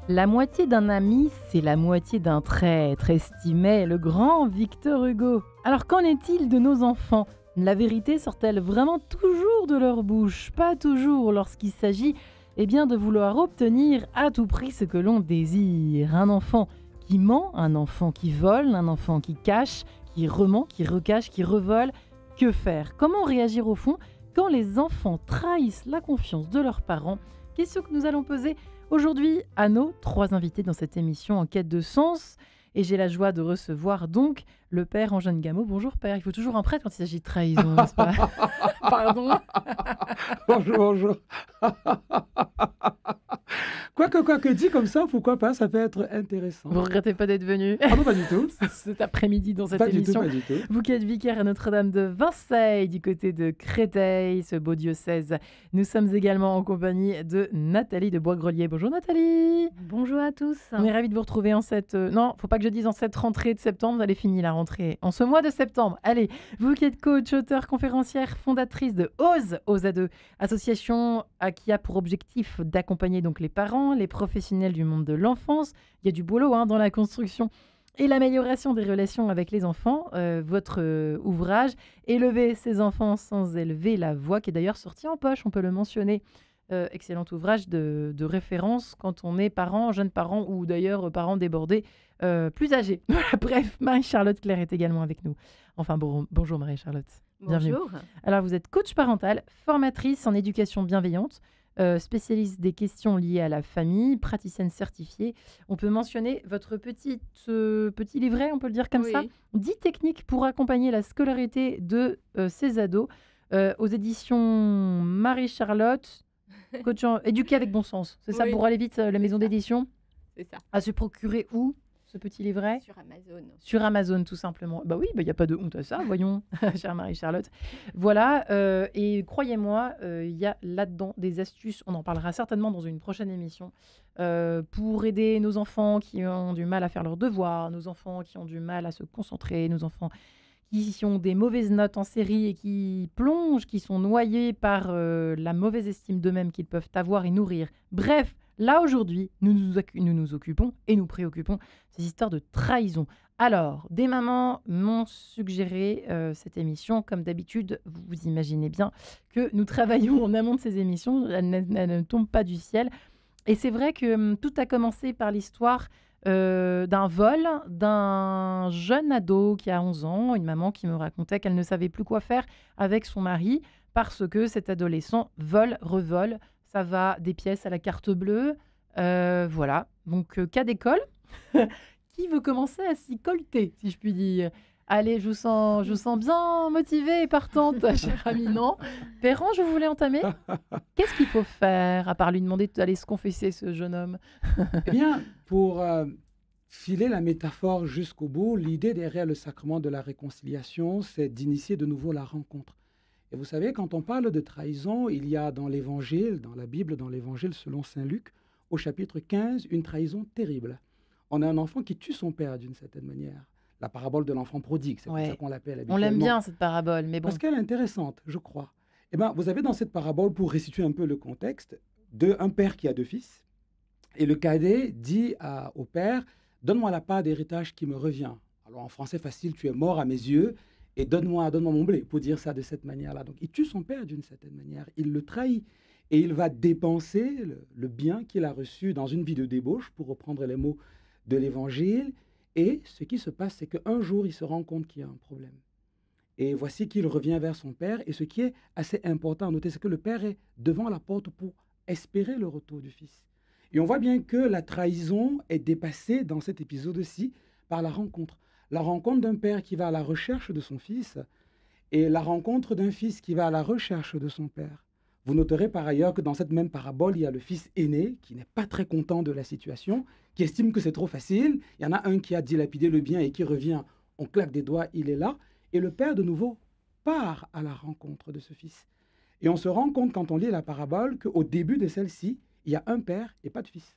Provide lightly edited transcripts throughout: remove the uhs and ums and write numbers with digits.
La moitié d'un ami, c'est la moitié d'un traître, estimait le grand Victor Hugo. Alors qu'en est-il de nos enfants? La vérité sort-elle vraiment toujours de leur bouche? Pas toujours lorsqu'il s'agit de vouloir obtenir à tout prix ce que l'on désire. Un enfant qui ment, un enfant qui vole, un enfant qui cache, qui rement, qui recache, qui revole. Que faire? Comment réagir au fond quand les enfants trahissent la confiance de leurs parents? Question que nous allons poser aujourd'hui à nos trois invités dans cette émission en quête de sens. Et j'ai la joie de recevoir donc le père Antoine Gameau. Bonjour père, il faut toujours un prêtre quand il s'agit de trahison, n'est-ce pas? Pardon. Bonjour, bonjour. Quoi que dit comme ça, pourquoi pas, ça peut être intéressant. Vous regrettez pas d'être venu Ah non, pas du tout. cet après-midi dans cette Pas du tout, émission? pas du tout. Vous qui êtes vicaire à Notre-Dame de Vinceil, du côté de Créteil, ce beau diocèse. Nous sommes également en compagnie de Nathalie de Boisgrelier. Bonjour Nathalie. Bonjour à tous. On est ravis de vous retrouver en cette... Non, faut pas que je dise en cette rentrée de septembre, vous allez finir la rentrée. En ce mois de septembre. Allez, vous qui êtes coach, auteur, conférencière, fondatrice de OSE à deux, association qui a pour objectif d'accompagner donc les parents, les professionnels du monde de l'enfance. Il y a du boulot dans la construction et l'amélioration des relations avec les enfants. Votre ouvrage, Élever ses enfants sans élever la voix, qui est d'ailleurs sorti en poche, on peut le mentionner. Excellent ouvrage de référence quand on est parent, jeune parent ou d'ailleurs parent débordé, plus âgé. Voilà, bref, Marie-Charlotte Claire est également avec nous. Enfin, bonjour Marie-Charlotte. Bienvenue. Bonjour. Alors, vous êtes coach parental, formatrice en éducation bienveillante, spécialiste des questions liées à la famille, praticienne certifiée. On peut mentionner votre petit livret, on peut le dire comme ça, 10 techniques pour accompagner la scolarité de ces ados, aux éditions Marie-Charlotte. Coach éduqué avec bon sens, c'est ça, pour aller vite, la maison d'édition. C'est ça. À se procurer où, ce petit livret? Sur Amazon. Sur Amazon, tout simplement. Bah oui, il n'y a pas de honte à ça, voyons, chère Marie-Charlotte. Voilà, et croyez-moi, il y a là-dedans des astuces, on en parlera certainement dans une prochaine émission, pour aider nos enfants qui ont du mal à faire leurs devoirs, nos enfants qui ont du mal à se concentrer, nos enfants qui ont des mauvaises notes en série et qui plongent, qui sont noyés par la mauvaise estime d'eux-mêmes qu'ils peuvent avoir et nourrir. Bref, là aujourd'hui, nous nous occupons et nous préoccupons ces histoires de trahison. Alors, des mamans m'ont suggéré cette émission. Comme d'habitude, vous imaginez bien que nous travaillons en amont de ces émissions. Elles ne tombent pas du ciel. Et c'est vrai que tout a commencé par l'histoire d'un vol d'un jeune ado qui a 11 ans, une maman qui me racontait qu'elle ne savait plus quoi faire avec son mari parce que cet adolescent vole, revole, ça va des pièces à la carte bleue, voilà. Donc cas d'école, qui veut commencer à s'y colter, si je puis dire? Allez, je vous sens bien motivée et partante, chère amie, non? Perran, je voulais entamer. Qu'est-ce qu'il faut faire, à part lui demander d'aller se confesser, ce jeune homme? Eh bien, pour filer la métaphore jusqu'au bout, l'idée derrière le sacrement de la réconciliation, c'est d'initier de nouveau la rencontre. Et vous savez, quand on parle de trahison, il y a dans l'Évangile, dans la Bible, dans l'Évangile selon saint Luc, au chapitre 15, une trahison terrible. On a un enfant qui tue son père d'une certaine manière. La parabole de l'enfant prodigue, c'est comme ça qu'on l'appelle habituellement. On l'aime bien, cette parabole, mais bon. Parce qu'elle est intéressante, je crois. Eh bien, vous avez dans cette parabole, pour restituer un peu le contexte, un père qui a deux fils. Et le cadet dit au père, « Donne-moi la part d'héritage qui me revient. » Alors en français facile, « Tu es mort à mes yeux et donne-moi mon blé », pour dire ça de cette manière-là. Donc il tue son père d'une certaine manière, il le trahit. Et il va dépenser le bien qu'il a reçu dans une vie de débauche, pour reprendre les mots de l'Évangile. Et ce qui se passe, c'est qu'un jour, il se rend compte qu'il y a un problème. Et voici qu'il revient vers son père. Et ce qui est assez important à noter, c'est que le père est devant la porte pour espérer le retour du fils. Et on voit bien que la trahison est dépassée dans cet épisode-ci par la rencontre. La rencontre d'un père qui va à la recherche de son fils et la rencontre d'un fils qui va à la recherche de son père. Vous noterez par ailleurs que dans cette même parabole, il y a le fils aîné qui n'est pas très content de la situation, qui estime que c'est trop facile. Il y en a un qui a dilapidé le bien et qui revient, on claque des doigts, il est là. Et le père, de nouveau, part à la rencontre de ce fils. Et on se rend compte, quand on lit la parabole, qu'au début de celle-ci, il y a un père et pas de fils.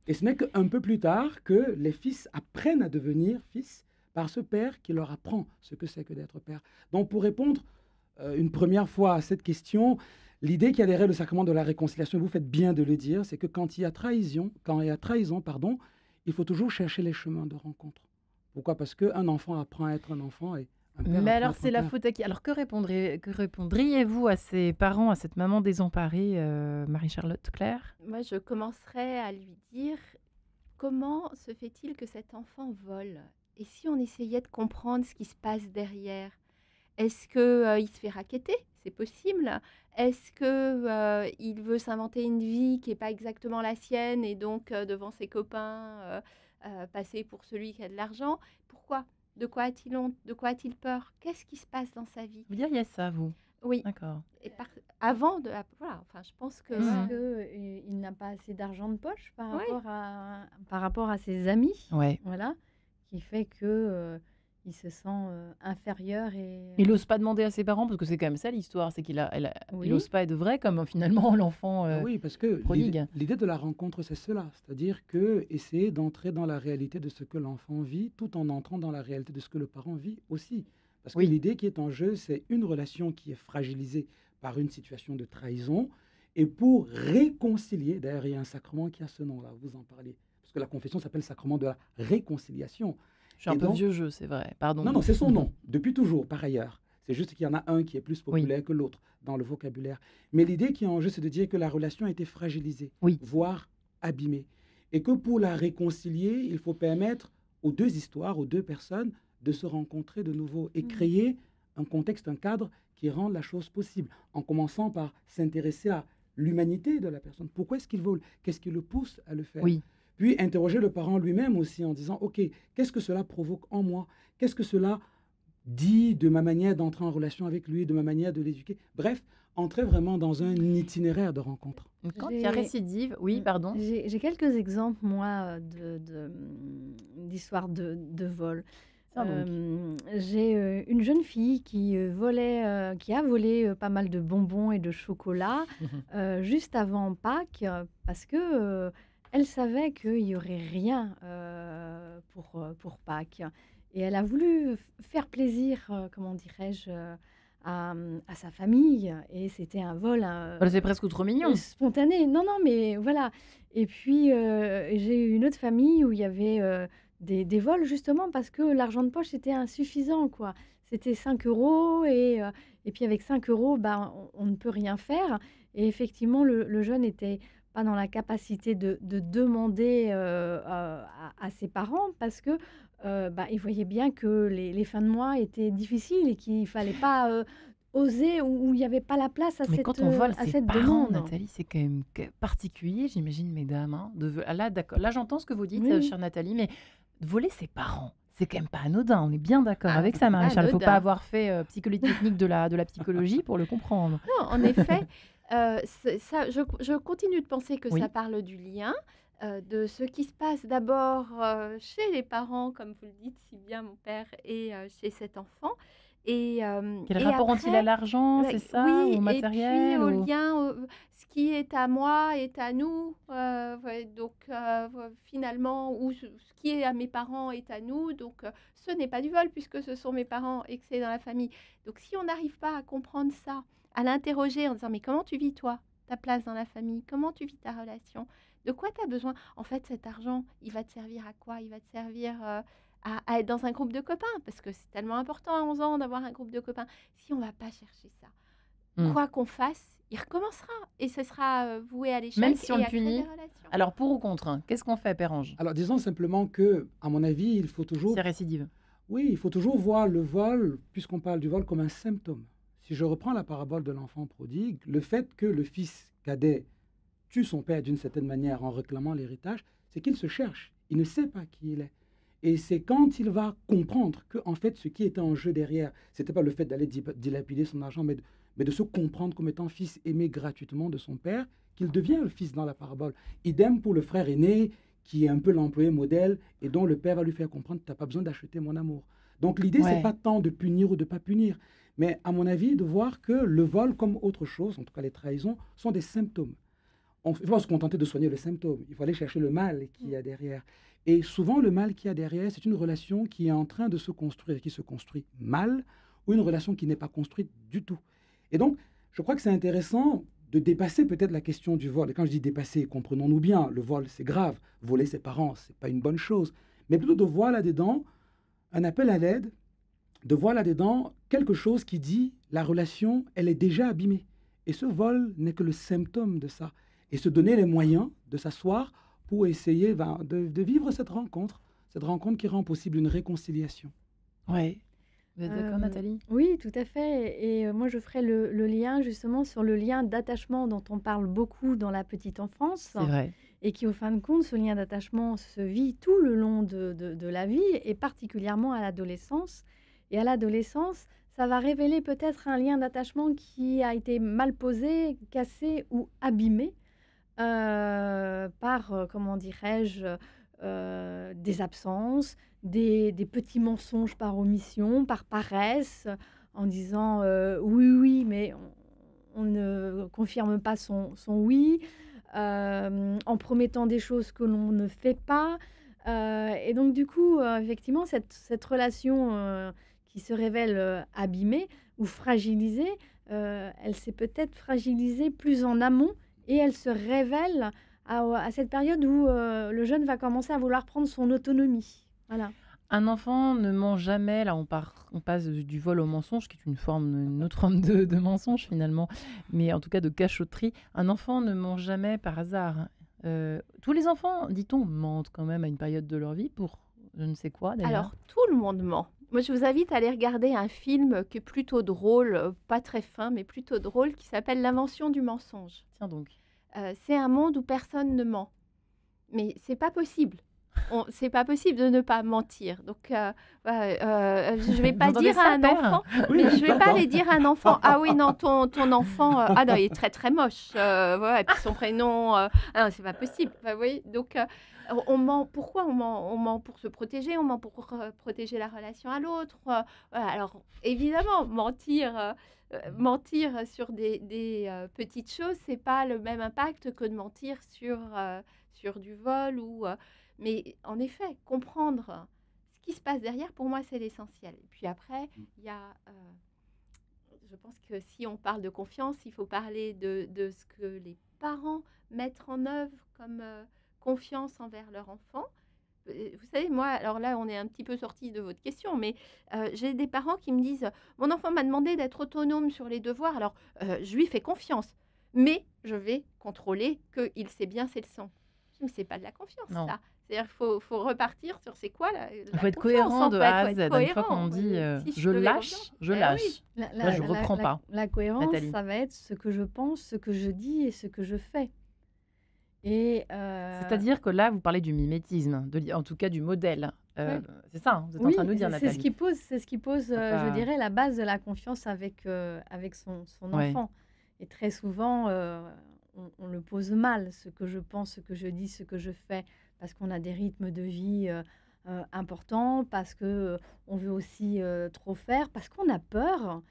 Et ce n'est qu'un peu plus tard que les fils apprennent à devenir fils par ce père qui leur apprend ce que c'est que d'être père. Donc pour répondre une première fois à cette question, L'idée qui a derrière le sacrement de la réconciliation, vous faites bien de le dire, c'est que quand il y a trahison, pardon, il faut toujours chercher les chemins de rencontre. Pourquoi? Parce qu'un enfant apprend à être un enfant et un père Mais apprend à alors, être c'est un la père. faute à qui? Alors, que répondriez-vous à ces parents, à cette maman désemparée, Marie-Charlotte Claire? Moi, je commencerai à lui dire comment se fait-il que cet enfant vole? Et si on essayait de comprendre ce qui se passe derrière? Est-ce que il se fait racketter? C'est possible. Est-ce que il veut s'inventer une vie qui est pas exactement la sienne et donc devant ses copains passer pour celui qui a de l'argent? Pourquoi? De quoi a-t-il honte? De quoi a-t-il peur? Qu'est-ce qui se passe dans sa vie? Vous dire, il y a ça, vous? Oui. D'accord. Et avant de voilà, enfin, je pense que Mhm. Il n'a pas assez d'argent de poche Oui. par rapport à ses amis, Ouais. voilà, qui fait que il se sent inférieur et Il n'ose pas demander à ses parents, parce que c'est quand même ça l'histoire, c'est il oui, n'ose pas être vrai, comme finalement l'enfant Ah oui, parce que prodigue. l'idée de la rencontre, c'est cela. C'est-à-dire que essayer d'entrer dans la réalité de ce que l'enfant vit, tout en entrant dans la réalité de ce que le parent vit aussi. Parce que Oui. l'idée qui est en jeu, c'est une relation qui est fragilisée par une situation de trahison. Et pour réconcilier, d'ailleurs, il y a un sacrement qui a ce nom-là, vous en parliez. Parce que la confession s'appelle sacrement de la réconciliation. Je suis un Et peu donc- vieux jeu, c'est vrai. Pardon. Non, non, c'est son nom, depuis toujours, par ailleurs. C'est juste qu'il y en a un qui est plus Oui. populaire que l'autre dans le vocabulaire. Mais l'idée qui est en jeu, c'est de dire que la relation a été fragilisée, Oui. voire abîmée. Et que pour la réconcilier, il faut permettre aux deux histoires, aux deux personnes, de se rencontrer de nouveau et créer un contexte, un cadre qui rende la chose possible, en commençant par s'intéresser à l'humanité de la personne. Pourquoi est-ce qu'il vole? Qu'est-ce qui le pousse à le faire? Oui. Puis interroger le parent lui-même aussi en disant, OK, qu'est-ce que cela provoque en moi? Qu'est-ce que cela dit de ma manière d'entrer en relation avec lui, de ma manière de l'éduquer? Bref, entrer vraiment dans un itinéraire de rencontre. Quand il y a J'ai- récidive, oui, pardon. J'ai quelques exemples, moi, d'histoires de vol. Ah, donc. J'ai une jeune fille qui volait, qui a volé pas mal de bonbons et de chocolat juste avant Pâques parce que elle savait qu'il y aurait rien pour Pâques. Et elle a voulu faire plaisir, comment dirais-je, à sa famille. Et c'était un vol Voilà, c'est presque trop mignon. spontané. Non, non, mais voilà. Et puis, j'ai eu une autre famille où il y avait des vols, justement, parce que l'argent de poche était insuffisant, quoi. C'était 5 euros, et puis avec 5 euros, ben, on ne peut rien faire. Et effectivement, le jeune n'était pas dans la capacité de demander à ses parents, parce que bah, il voyait bien que les fins de mois étaient difficiles et qu'il ne fallait pas oser, où il n'y avait pas la place à Mais cette, quand on vole à ses cette parents, demande. Nathalie, c'est quand même particulier, j'imagine, mesdames. Hein, ah là, d'accord. Là, j'entends ce que vous dites, Oui, oui. chère Nathalie, mais voler ses parents, c'est quand même pas anodin. On est bien d'accord Ah, avec ça, Marie-Charles. Il ne faut anodin. pas avoir fait psychologie technique de la psychologie pour le comprendre. Non, en effet, ça, je continue de penser que Oui. ça parle du lien, de ce qui se passe d'abord chez les parents, comme vous le dites si bien, mon père, et chez cet enfant. Et Quel et rapport ont-ils à après, l'argent, c'est ça, oui, ou au et matériel puis au ou- lien, ce qui est à moi est à nous. Ouais, donc finalement, ou ce qui est à mes parents est à nous. Donc ce n'est pas du vol puisque ce sont mes parents et que c'est dans la famille. Donc si on n'arrive pas à comprendre ça, à l'interroger en disant mais comment tu vis toi, ta place dans la famille, comment tu vis ta relation, de quoi tu as besoin? En fait, cet argent, il va te servir à quoi? Il va te servir à être dans un groupe de copains, parce que c'est tellement important à 11 ans d'avoir un groupe de copains. Si on ne va pas chercher ça, Mm. quoi qu'on fasse, il recommencera et ce sera voué à l'échec. Même si on et le à créer punit. des relations. Alors, pour ou contre, hein, qu'est-ce qu'on fait, Père Ange? Alors disons simplement que, à mon avis, il faut toujours C'est récidive. Oui, il faut toujours voir le vol, puisqu'on parle du vol, comme un symptôme. Si je reprends la parabole de l'enfant prodigue, le fait que le fils cadet tue son père d'une certaine manière en réclamant l'héritage, c'est qu'il se cherche. Il ne sait pas qui il est. Et c'est quand il va comprendre que, en fait, ce qui était en jeu derrière, c'était pas le fait d'aller dilapider son argent, mais de se comprendre comme étant fils aimé gratuitement de son père, qu'il devient le fils dans la parabole. Idem pour le frère aîné, qui est un peu l'employé modèle, et dont le père va lui faire comprendre, tu n'as pas besoin d'acheter mon amour. Donc l'idée, Ouais. c'est pas tant de punir ou de pas punir, mais à mon avis, de voir que le vol, comme autre chose, en tout cas les trahisons, sont des symptômes. Il faut pas se contenter de soigner le symptôme, il faut aller chercher le mal qu'il y a derrière. Et souvent, le mal qu'il y a derrière, c'est une relation qui est en train de se construire, qui se construit mal, ou une relation qui n'est pas construite du tout. Et donc, je crois que c'est intéressant de dépasser peut-être la question du vol. Et quand je dis dépasser, comprenons-nous bien, le vol, c'est grave. Voler ses parents, c'est pas une bonne chose. Mais plutôt de voir là-dedans un appel à l'aide, de voir là-dedans quelque chose qui dit la relation, elle est déjà abîmée. Et ce vol n'est que le symptôme de ça. Et se donner les moyens de s'asseoir pour essayer de vivre cette rencontre qui rend possible une réconciliation. Ouais. Vous êtes d'accord, Nathalie? Oui, tout à fait. Et moi, je ferai le lien justement sur le lien d'attachement dont on parle beaucoup dans la petite enfance. C'est vrai. Et qui, au fin de compte, ce lien d'attachement se vit tout le long de la vie et particulièrement à l'adolescence. Et à l'adolescence, ça va révéler peut-être un lien d'attachement qui a été mal posé, cassé ou abîmé par, comment dirais-je, des absences, des petits mensonges par omission, par paresse, en disant oui, oui, mais on ne confirme pas son oui, en promettant des choses que l'on ne fait pas. Et donc, du coup, effectivement, cette relation qui se révèle abîmée ou fragilisée, elle s'est peut-être fragilisée plus en amont et elle se révèle à cette période où le jeune va commencer à vouloir prendre son autonomie. Voilà. Un enfant ne ment jamais, là on passe du vol au mensonge, qui est une autre forme de mensonge finalement, mais en tout cas de cachotterie. Un enfant ne ment jamais par hasard. Tous les enfants, dit-on, mentent quand même à une période de leur vie pour je ne sais quoi d'ailleurs. Alors, tout le monde ment. Moi, je vous invite à aller regarder un film qui est plutôt drôle, pas très fin, mais plutôt drôle, qui s'appelle L'invention du mensonge. Tiens donc. C'est un monde où personne ne ment. Mais c'est pas possible. C'est pas possible de ne pas mentir. Donc, je vais pas dire à un enfant, Oui, mais je vais pas j'entends. aller dire à un enfant, ah oui, non, ton enfant, ah non, il est très très moche. Voilà, et puis son prénom, ah non, c'est pas possible. Vous voyez, donc, on ment. Pourquoi on ment? On ment pour se protéger, on ment pour protéger la relation à l'autre. Voilà. Alors, évidemment, mentir sur des petites choses, c'est pas le même impact que de mentir sur du vol ou. Mais en effet, comprendre ce qui se passe derrière, pour moi, c'est l'essentiel. Et puis après, il y a, je pense que si on parle de confiance, il faut parler de ce que les parents mettent en œuvre comme confiance envers leur enfant. Vous savez, moi, alors là, on est un petit peu sorti de votre question, mais j'ai des parents qui me disent « Mon enfant m'a demandé d'être autonome sur les devoirs, alors je lui fais confiance, mais je vais contrôler qu'il sait bien ses leçons. » Mais c'est pas de la confiance, Non. ça. C'est-à-dire qu'il faut repartir sur c'est quoi la Il faut être confiance, cohérent en de fait, A à faut Z. être Une fois cohérent. qu'on dit Si je te fais lâche, confiance, je eh lâche. oui. Là, je reprends pas. La cohérence, Nathalie. ça va être ce que je pense, ce que je dis et ce que je fais. Et C'est-à-dire que là, vous parlez du mimétisme, en tout cas du modèle. Ouais. C'est ça, hein, vous êtes en oui, train de nous dire, c'est Nathalie. c'est ce qui pose, Pas- je dirais, la base de la confiance avec son Ouais. enfant. Et très souvent, on le pose mal, ce que je pense, ce que je dis, ce que je fais, parce qu'on a des rythmes de vie importants, parce que on veut aussi trop faire, parce qu'on a peur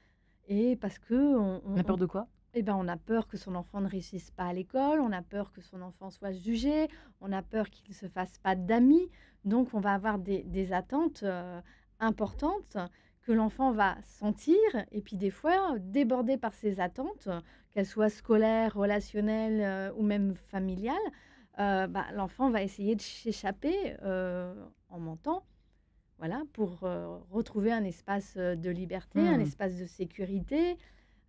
et parce que On a peur de quoi? eh ben, on a peur que son enfant ne réussisse pas à l'école, on a peur que son enfant soit jugé, on a peur qu'il ne se fasse pas d'amis. Donc, on va avoir des attentes importantes que l'enfant va sentir et puis des fois, débordé par ces attentes, qu'elles soient scolaires, relationnelles ou même familiales, l'enfant va essayer de s'échapper en mentant. Voilà, pour retrouver un espace de liberté, un espace de sécurité.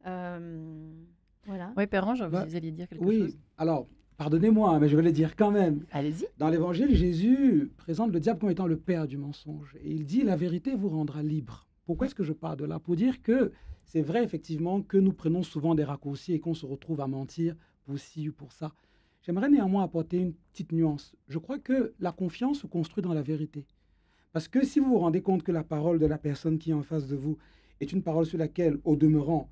Voilà. Oui, Père-Ange, Bah, vous alliez dire quelque Oui, chose. alors, pardonnez-moi, mais je vais le dire quand même. Allez-y. Dans l'Évangile, Jésus présente le diable comme étant le père du mensonge. Et il dit, la vérité vous rendra libre. Pourquoi est-ce que je parle de là? Pour dire que c'est vrai, effectivement, que nous prenons souvent des raccourcis et qu'on se retrouve à mentir pour ci ou pour ça. J'aimerais néanmoins apporter une petite nuance. Je crois que la confiance se construit dans la vérité. Parce que si vous vous rendez compte que la parole de la personne qui est en face de vous est une parole sur laquelle, au demeurant,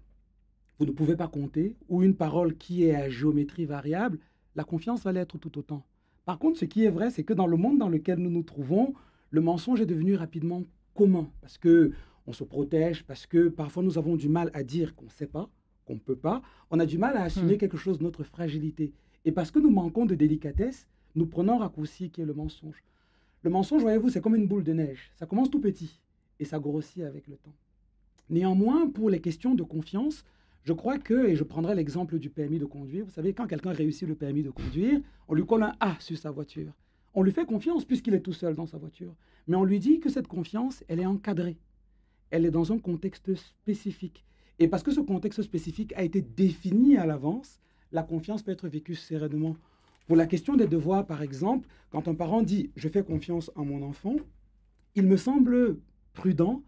vous ne pouvez pas compter, ou une parole qui est à géométrie variable, la confiance va l'être tout autant. Par contre, ce qui est vrai, c'est que dans le monde dans lequel nous nous trouvons, le mensonge est devenu rapidement commun, parce que on se protège, parce que parfois nous avons du mal à dire qu'on ne sait pas, qu'on ne peut pas, on a du mal à assumer quelque chose de notre fragilité. Et parce que nous manquons de délicatesse, nous prenons un raccourci qui est le mensonge. Le mensonge, voyez-vous, c'est comme une boule de neige. Ça commence tout petit et ça grossit avec le temps. Néanmoins, pour les questions de confiance, Je crois que, et je prendrai l'exemple du permis de conduire, vous savez, quand quelqu'un réussit le permis de conduire, on lui colle un A sur sa voiture. On lui fait confiance puisqu'il est tout seul dans sa voiture. Mais on lui dit que cette confiance, elle est encadrée. Elle est dans un contexte spécifique. Et parce que ce contexte spécifique a été défini à l'avance, la confiance peut être vécue sereinement. Pour la question des devoirs, par exemple, quand un parent dit « je fais confiance en mon enfant », il me semble prudent,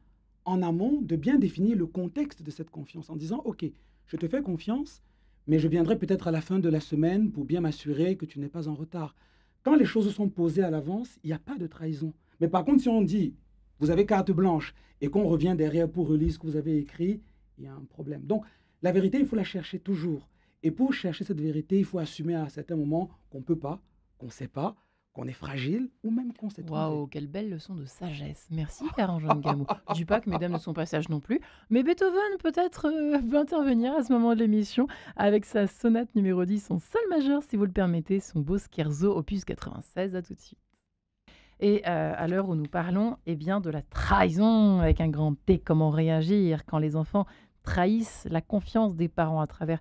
en amont, de bien définir le contexte de cette confiance en disant « ok, je te fais confiance, mais je viendrai peut-être à la fin de la semaine pour bien m'assurer que tu n'es pas en retard. » Quand les choses sont posées à l'avance, il n'y a pas de trahison. Mais par contre, si on dit « vous avez carte blanche » et qu'on revient derrière pour relire ce que vous avez écrit, il y a un problème. Donc, la vérité, il faut la chercher toujours. Et pour chercher cette vérité, il faut assumer à certains moments qu'on ne peut pas, qu'on ne sait pas, qu'on est fragile ou même qu'on s'est trompé. Waouh, quelle belle leçon de sagesse. Merci, Père-Antoine Gamot. Je dis pas que mesdames ne sont pas sages non plus, mais Beethoven peut-être peut intervenir à ce moment de l'émission avec sa sonate numéro 10, son sol majeur, si vous le permettez, son beau scherzo opus 96. À tout de suite. Et à l'heure où nous parlons, eh bien, de la trahison avec un grand T, comment réagir quand les enfants trahissent la confiance des parents à travers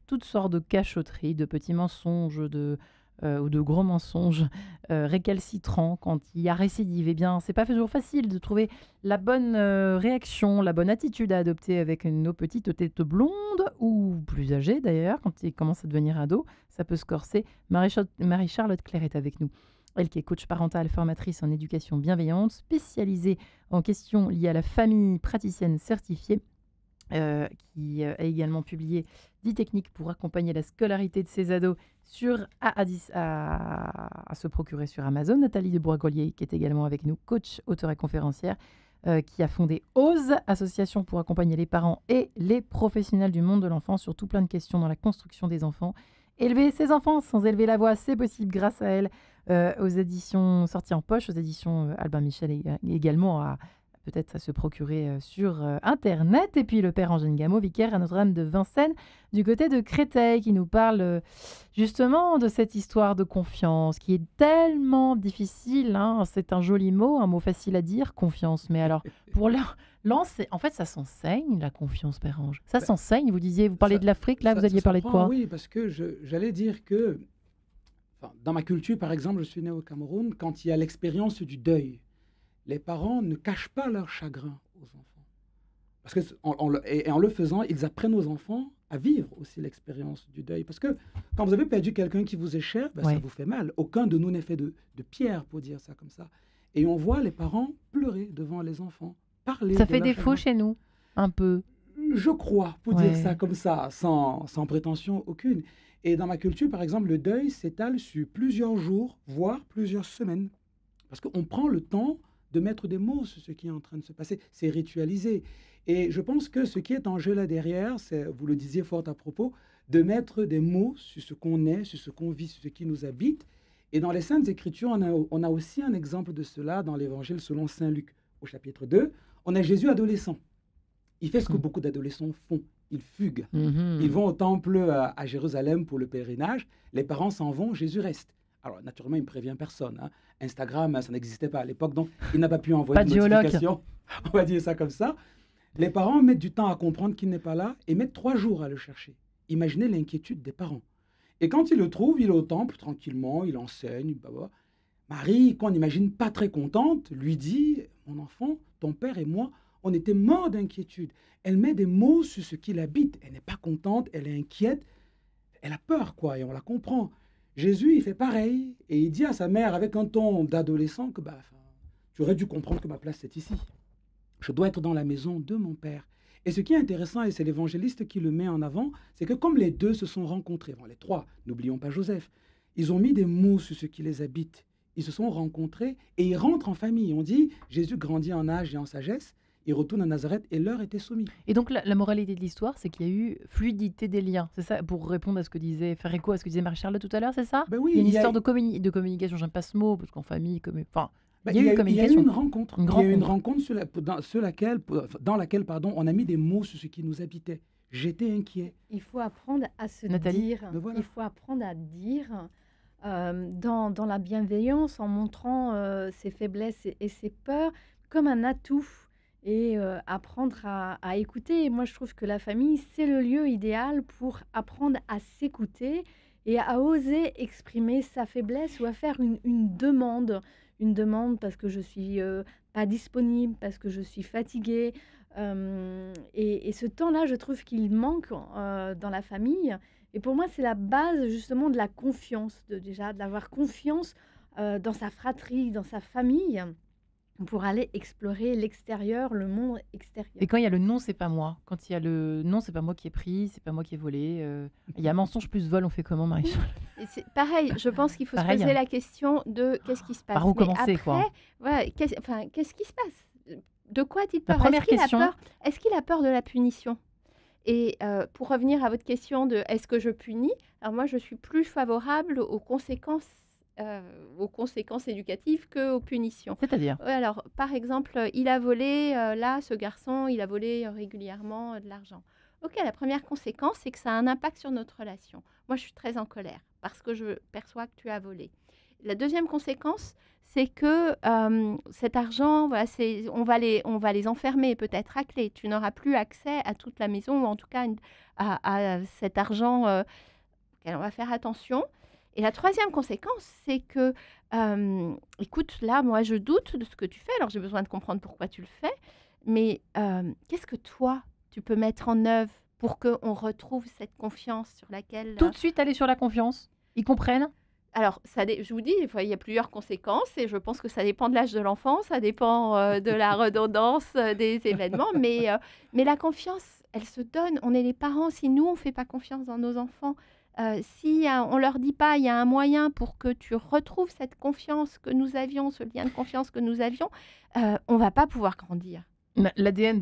toutes sortes de cachotteries, de petits mensonges, ou de gros mensonges récalcitrants quand il y a récidive. Eh bien, c'est pas toujours facile de trouver la bonne réaction, la bonne attitude à adopter avec nos petites têtes blondes ou plus âgées d'ailleurs, quand ils commencent à devenir ados. Ça peut se corser. Marie-Charlotte Claire est avec nous. Elle qui est coach parentale, formatrice en éducation bienveillante, spécialisée en questions liées à la famille, praticienne certifiée, qui a également publié 10 techniques pour accompagner la scolarité de ses ados à se procurer sur Amazon. Nathalie de Boisgollier, qui est également avec nous, coach, auteure et conférencière, qui a fondé OSE, association pour accompagner les parents et les professionnels du monde de l'enfant sur tout plein de questions dans la construction des enfants. Élever ses enfants sans élever la voix, c'est possible grâce à elle, aux éditions sorties en poche, aux éditions Albin Michel également, peut-être à se procurer sur Internet. Et puis le père Angèle Gamot, vicaire à Notre-Dame de Vincennes, du côté de Créteil, qui nous parle justement de cette histoire de confiance qui est tellement difficile. Hein. C'est un joli mot, un mot facile à dire, confiance. Mais alors, pour lancer, en fait, ça s'enseigne, la confiance, père Ange. Ça s'enseigne, vous disiez, vous parlez de l'Afrique, là, vous alliez parler de quoi? Oui, parce que j'allais dire que, dans ma culture, par exemple, je suis né au Cameroun, quand il y a l'expérience du deuil, les parents ne cachent pas leur chagrin aux enfants. Parce que, en le faisant, ils apprennent aux enfants à vivre aussi l'expérience du deuil. Parce que quand vous avez perdu quelqu'un qui vous est cher, ça vous fait mal. Aucun de nous n'est fait de pierre, pour dire ça comme ça. Et on voit les parents pleurer devant les enfants, parler. Ça fait défaut chez nous, un peu. Je crois, pour dire ça comme ça, sans prétention aucune. Et dans ma culture, par exemple, le deuil s'étale sur plusieurs jours, voire plusieurs semaines. Parce qu'on prend le temps de mettre des mots sur ce qui est en train de se passer. C'est ritualisé. Et je pense que ce qui est en jeu là derrière, c'est, vous le disiez fort à propos, de mettre des mots sur ce qu'on est, sur ce qu'on vit, sur ce qui nous habite. Et dans les Saintes Écritures, on a aussi un exemple de cela dans l'Évangile selon Saint Luc. Au chapitre 2, on a Jésus adolescent. Il fait ce que beaucoup d'adolescents font. Ils fuguent. Ils vont au temple à Jérusalem pour le pèlerinage. Les parents s'en vont, Jésus reste. Alors, naturellement, il ne prévient personne. Hein. Instagram, ça n'existait pas à l'époque, donc il n'a pas pu envoyer de notification. On va dire ça comme ça. Les parents mettent du temps à comprendre qu'il n'est pas là et mettent 3 jours à le chercher. Imaginez l'inquiétude des parents. Et quand ils le trouvent, il est au temple, tranquillement, il enseigne. Marie, qu'on n'imagine pas très contente, lui dit « Mon enfant, ton père et moi, on était morts d'inquiétude. » Elle met des mots sur ce qui l'habite. Elle n'est pas contente, elle est inquiète. Elle a peur, quoi, et on la comprend. Jésus, il fait pareil, et il dit à sa mère, avec un ton d'adolescent, que tu aurais dû comprendre que ma place, c'est ici. Je dois être dans la maison de mon père. Et ce qui est intéressant, et c'est l'évangéliste qui le met en avant, c'est que comme les deux se sont rencontrés, les 3, n'oublions pas Joseph, ils ont mis des mots sur ce qui les habite. Ils se sont rencontrés, et ils rentrent en famille. On dit, Jésus grandit en âge et en sagesse, il retourne à Nazareth et l'heure était soumise. Et donc la moralité de l'histoire, c'est qu'il y a eu fluidité des liens. C'est ça, pour répondre à ce que disait, faire écho à ce que disait Marie-Charlotte tout à l'heure, c'est ça? Oui, il y a une histoire de communication, j'aime pas ce mot, parce qu'en famille, il y a eu communication. Il y a eu une rencontre. Il y a eu une rencontre dans laquelle on a mis des mots sur ce qui nous habitait. J'étais inquiet. Il faut apprendre à se dire. Il faut apprendre à dire dans la bienveillance, en montrant ses faiblesses et ses peurs comme un atout. et apprendre à écouter. Et moi, je trouve que la famille, c'est le lieu idéal pour apprendre à s'écouter et à oser exprimer sa faiblesse ou à faire une demande. Une demande parce que je suis pas disponible, parce que je suis fatiguée. Et ce temps-là, je trouve qu'il manque dans la famille. Et pour moi, c'est la base justement de la confiance, déjà d'avoir confiance dans sa fratrie, dans sa famille, pour aller explorer l'extérieur, le monde extérieur. Et quand il y a le non, c'est pas moi. Quand il y a le non, c'est pas moi qui ai pris, c'est pas moi qui ai volé. Il y a mensonge plus vol, on fait comment, Marie-Charlotte? Et c'est pareil, je pense qu'il faut se Pareil, poser hein. la question de qu'est-ce qui se passe. Par où Mais commencer, après, quoi. voilà, qu'est-ce qui se passe? De quoi a-t-il La peur? première Est-ce qu'il a question, peur? Est-ce qu'il a peur de la punition? Et pour revenir à votre question de est-ce que je punis? Alors moi, je suis plus favorable aux conséquences éducatives qu'aux punitions. c'est-à-dire, Ouais, alors, par exemple, il a volé, là, ce garçon, il a volé régulièrement de l'argent. Ok, la première conséquence, c'est que ça a un impact sur notre relation. Moi, je suis très en colère parce que je perçois que tu as volé. La deuxième conséquence, c'est que cet argent, voilà, on va les enfermer peut-être à clé. Tu n'auras plus accès à toute la maison ou en tout cas à cet argent auquel on va faire attention. Et la troisième conséquence, c'est que, écoute, là, moi, je doute de ce que tu fais. Alors, j'ai besoin de comprendre pourquoi tu le fais. Mais qu'est-ce que toi, tu peux mettre en œuvre pour qu'on retrouve cette confiance sur laquelle... tout de suite aller sur la confiance. Ils comprennent. Alors, je vous dis, il y a plusieurs conséquences et je pense que ça dépend de l'âge de l'enfant, ça dépend de la redondance des événements. Mais la confiance, elle se donne. On est les parents. Si nous, on ne fait pas confiance dans nos enfants, si on leur dit pas, il y a un moyen pour que tu retrouves cette confiance que nous avions, ce lien de confiance que nous avions, on va pas pouvoir grandir. L'ADN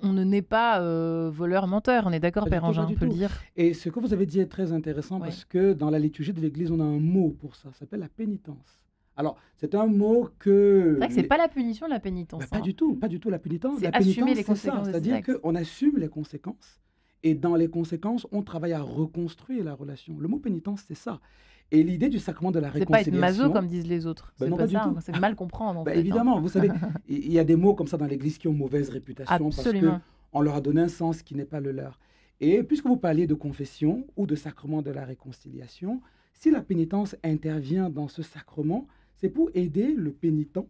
on ne naît pas voleur-menteur. On est d'accord, Pas du Père tout, pas Angin, du on peut le tout. dire. Et ce que vous avez dit est très intéressant Ouais. parce que dans la liturgie de l'Église, on a un mot pour ça. Ça s'appelle la pénitence. Alors, c'est un mot que... C'est vrai que c'est pas la punition, la pénitence. Pas hein. du tout, pas du tout la pénitence. C'est La assumer pénitence, les c'est ça. conséquences de ses C'est-à-dire actes. qu'on assume les conséquences et dans les conséquences, on travaille à reconstruire la relation. Le mot pénitence, c'est ça. Et l'idée du sacrement de la C'est pas être réconciliation... maso comme disent les autres. Ben C'est non, pas pas du ça. tout. C'est de mal comprendre en fait. hein. Évidemment, vous savez, il y a des mots comme ça dans l'Église qui ont mauvaise réputation Absolument. parce qu'on leur a donné un sens qui n'est pas le leur. Et puisque vous parliez de confession ou de sacrement de la réconciliation, si la pénitence intervient dans ce sacrement, c'est pour aider le pénitent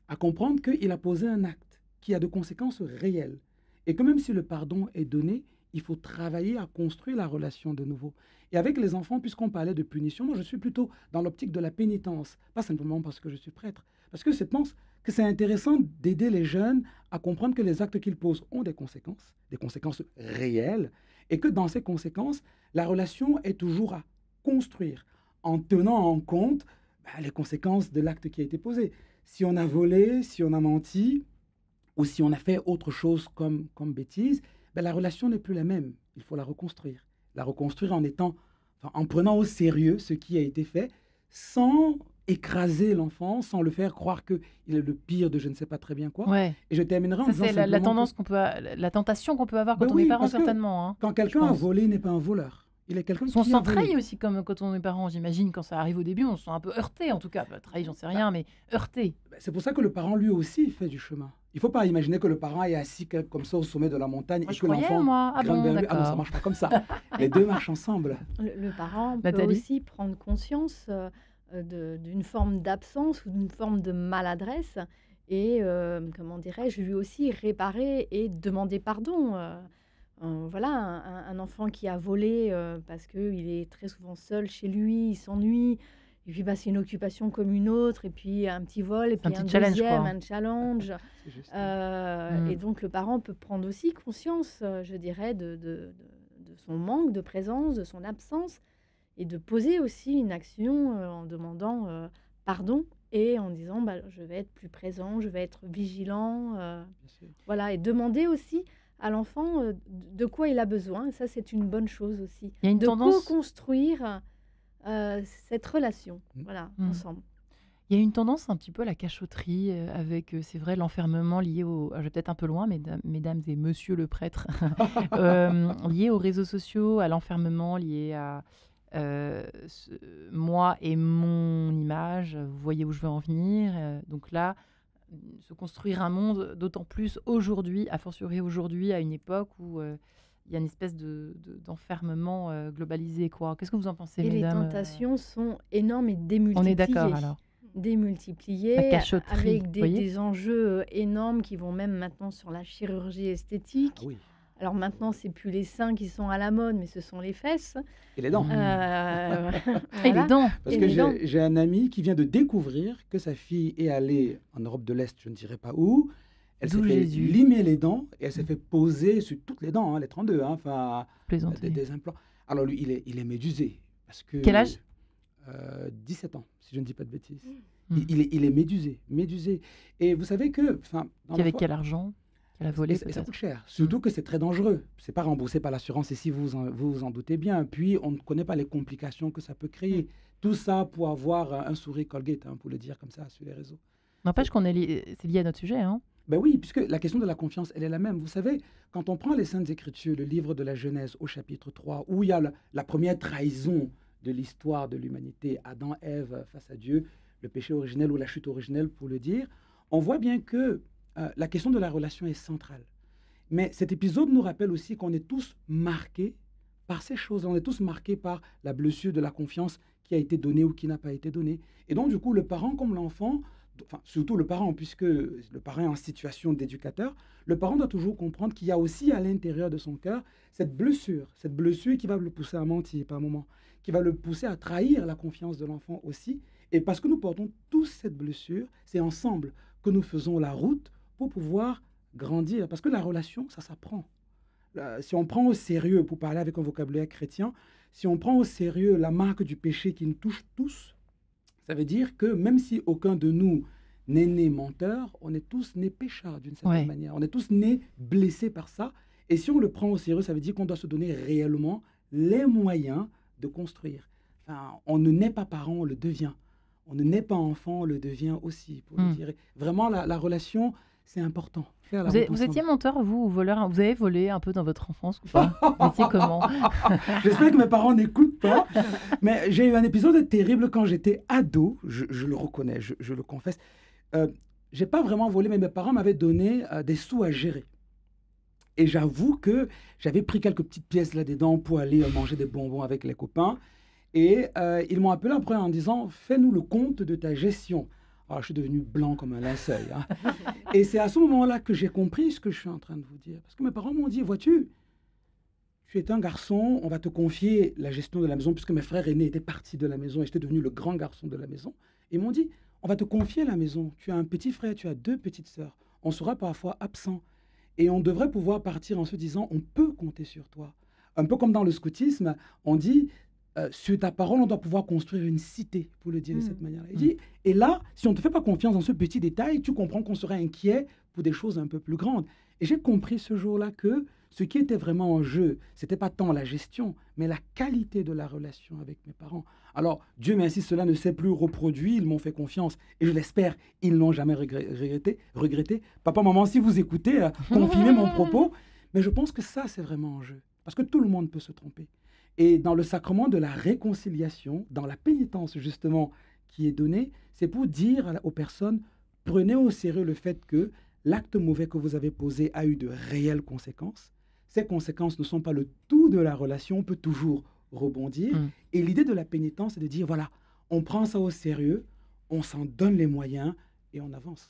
à comprendre qu'il a posé un acte qui a de conséquences réelles. Et que même si le pardon est donné, il faut travailler à construire la relation de nouveau. Et avec les enfants, puisqu'on parlait de punition, moi je suis plutôt dans l'optique de la pénitence, pas simplement parce que je suis prêtre, parce que je pense que c'est intéressant d'aider les jeunes à comprendre que les actes qu'ils posent ont des conséquences réelles, et que dans ces conséquences, la relation est toujours à construire en tenant en compte les conséquences de l'acte qui a été posé. Si on a volé, si on a menti, ou si on a fait autre chose comme bêtise, la relation n'est plus la même. Il faut la reconstruire. La reconstruire en prenant au sérieux ce qui a été fait, sans écraser l'enfant, sans le faire croire qu'il est le pire de je ne sais pas très bien quoi. Ouais. Et je terminerai en Ça, disant c'est la simplement tendance la tentation qu'on peut avoir quand Ben on est oui, parent, parce que certainement. hein. quand quelqu'un a pense. volé, il n'est pas un voleur. Il est quelqu'un qui On a s'en volé. trahit aussi comme quand on est parent, j'imagine. Quand ça arrive au début, on se sent un peu heurté en tout cas. Trahi, j'en sais rien, mais heurté. C'est pour ça que le parent, lui aussi, fait du chemin. Il ne faut pas imaginer que le parent est assis comme ça au sommet de la montagne Moi, et je que croyais, l'enfant moi. Ah grimpe bon, vers lui. Ah non, ça ne d'accord. marche pas comme ça. Les deux marchent ensemble. Le parent peut Nathalie? aussi prendre conscience d'une forme d'absence ou d'une forme de maladresse et, comment dirais-je, lui aussi réparer et demander pardon. Voilà, un enfant qui a volé parce qu'il est très souvent seul chez lui, il s'ennuie, et puis c'est une occupation comme une autre, et puis un petit vol, et puis un petit challenge, deuxième, quoi. un challenge. C'est juste. Et donc le parent peut prendre aussi conscience, je dirais, de son manque de présence, de son absence, et de poser aussi une action en demandant pardon et en disant je vais être plus présent, je vais être vigilant. Bien sûr. Voilà, et demander aussi à l'enfant de quoi il a besoin. Et ça, c'est une bonne chose aussi. Il y a une de tendance. co-construire cette relation, voilà, Mm. ensemble. Il y a une tendance un petit peu à la cachotterie avec, c'est vrai, l'enfermement lié au... Je vais peut-être un peu loin, mesdames et monsieur le prêtre, lié aux réseaux sociaux, à l'enfermement, lié à moi et mon image. Vous voyez où je veux en venir. Donc là, se construire un monde, d'autant plus aujourd'hui, a fortiori aujourd'hui, à une époque où il y a une espèce d'enfermement globalisé, quoi. Qu'est-ce que vous en pensez, Et les mesdames tentations sont énormes et On est d'accord, démultipliées. alors. La Démultipliées, cachotterie, avec vous voyez des enjeux énormes qui vont même maintenant sur la chirurgie Ah esthétique. oui. Alors maintenant, c'est plus les seins qui sont à la mode, mais ce sont les fesses. Et les dents. Et les Voilà. dents. Parce Et que les dents. j'ai un ami qui vient de découvrir que sa fille est allée en Europe de l'Est, je ne dirais pas où. Elle s'est D'où fait Jésus. limer les dents et elle s'est fait poser sur toutes les dents, hein, les 32, hein, enfin, Plaisanter. des implants. Alors lui, il est médusé. Parce que, Quel âge 17 ans, si je ne dis pas de bêtises. Mm. Il est médusé, médusé. Et vous savez que, enfin, dans ma Avec foi, quel argent Qu'elle a volé, et ça peut-être. coûte cher. Surtout que c'est très dangereux. C'est pas remboursé par l'assurance ici, vous vous en doutez bien. Puis on ne connaît pas les complications que ça peut créer. Tout ça pour avoir un sourire Colgate, hein, pour le dire comme ça sur les réseaux. N'empêche qu'on c'est lié à notre sujet, hein. Ben oui, puisque la question de la confiance, elle est la même. Vous savez, quand on prend les Saintes Écritures, le livre de la Genèse au chapitre 3, où il y a la première trahison de l'histoire de l'humanité, Adam, Ève face à Dieu, le péché originel ou la chute originelle pour le dire, on voit bien que la question de la relation est centrale. Mais cet épisode nous rappelle aussi qu'on est tous marqués par ces choses. On est tous marqués par la blessure de la confiance qui a été donnée ou qui n'a pas été donnée. Et donc, du coup, le parent comme l'enfant, enfin, surtout le parent, puisque le parent est en situation d'éducateur, le parent doit toujours comprendre qu'il y a aussi à l'intérieur de son cœur cette blessure qui va le pousser à mentir par moment, qui va le pousser à trahir la confiance de l'enfant aussi. Et parce que nous portons tous cette blessure, c'est ensemble que nous faisons la route pour pouvoir grandir. Parce que la relation, ça s'apprend. Si on prend au sérieux, pour parler avec un vocabulaire chrétien, si on prend au sérieux la marque du péché qui nous touche tous, ça veut dire que même si aucun de nous n'est né menteur, on est tous nés pécheurs d'une certaine manière. On est tous nés blessés par ça. Et si on le prend au sérieux, ça veut dire qu'on doit se donner réellement les moyens de construire. Enfin, on ne naît pas parent, on le devient. On ne naît pas enfant, on le devient aussi, pour le dire. Vraiment, la relation, c'est important. Faire la route Vous ensemble. étiez menteur, vous, ou voleur? Vous avez volé un peu dans votre enfance ou pas? Vous étiez comment? J'espère que mes parents n'écoutent pas. Mais j'ai eu un épisode terrible quand j'étais ado. Je le reconnais, je le confesse. J'ai pas vraiment volé, mais mes parents m'avaient donné des sous à gérer. Et j'avoue que j'avais pris quelques petites pièces là-dedans pour aller manger des bonbons avec les copains. Et ils m'ont appelé après en disant « Fais-nous le compte de ta gestion ». Alors, je suis devenu blanc comme un linceul. Hein. Et c'est à ce moment-là que j'ai compris ce que je suis en train de vous dire. Parce que mes parents m'ont dit « Vois-tu, tu es un garçon, on va te confier la gestion de la maison, puisque mes frères aînés étaient partis de la maison et j'étais devenu le grand garçon de la maison. Et ils m'ont dit « On va te confier la maison. Tu as un petit frère, tu as 2 petites sœurs. On sera parfois absent. Et on devrait pouvoir partir en se disant « On peut compter sur toi. » Un peu comme dans le scoutisme, on dit sur ta parole, on doit pouvoir construire une cité, pour le dire de cette manière-là. Il dit, et là, si on ne te fait pas confiance dans ce petit détail, tu comprends qu'on serait inquiet pour des choses un peu plus grandes. Et j'ai compris ce jour-là que ce qui était vraiment en jeu, ce n'était pas tant la gestion, mais la qualité de la relation avec mes parents. Alors, Dieu merci, cela ne s'est plus reproduit, ils m'ont fait confiance, et je l'espère, ils ne l'ont jamais regretté. Papa, maman, si vous écoutez, confirmez mon propos, mais je pense que ça, c'est vraiment en jeu, parce que tout le monde peut se tromper. Et dans le sacrement de la réconciliation, dans la pénitence justement qui est donnée, c'est pour dire aux personnes, prenez au sérieux le fait que l'acte mauvais que vous avez posé a eu de réelles conséquences. Ces conséquences ne sont pas le tout de la relation, on peut toujours rebondir. Et l'idée de la pénitence, c'est de dire, voilà, on prend ça au sérieux, on s'en donne les moyens et on avance.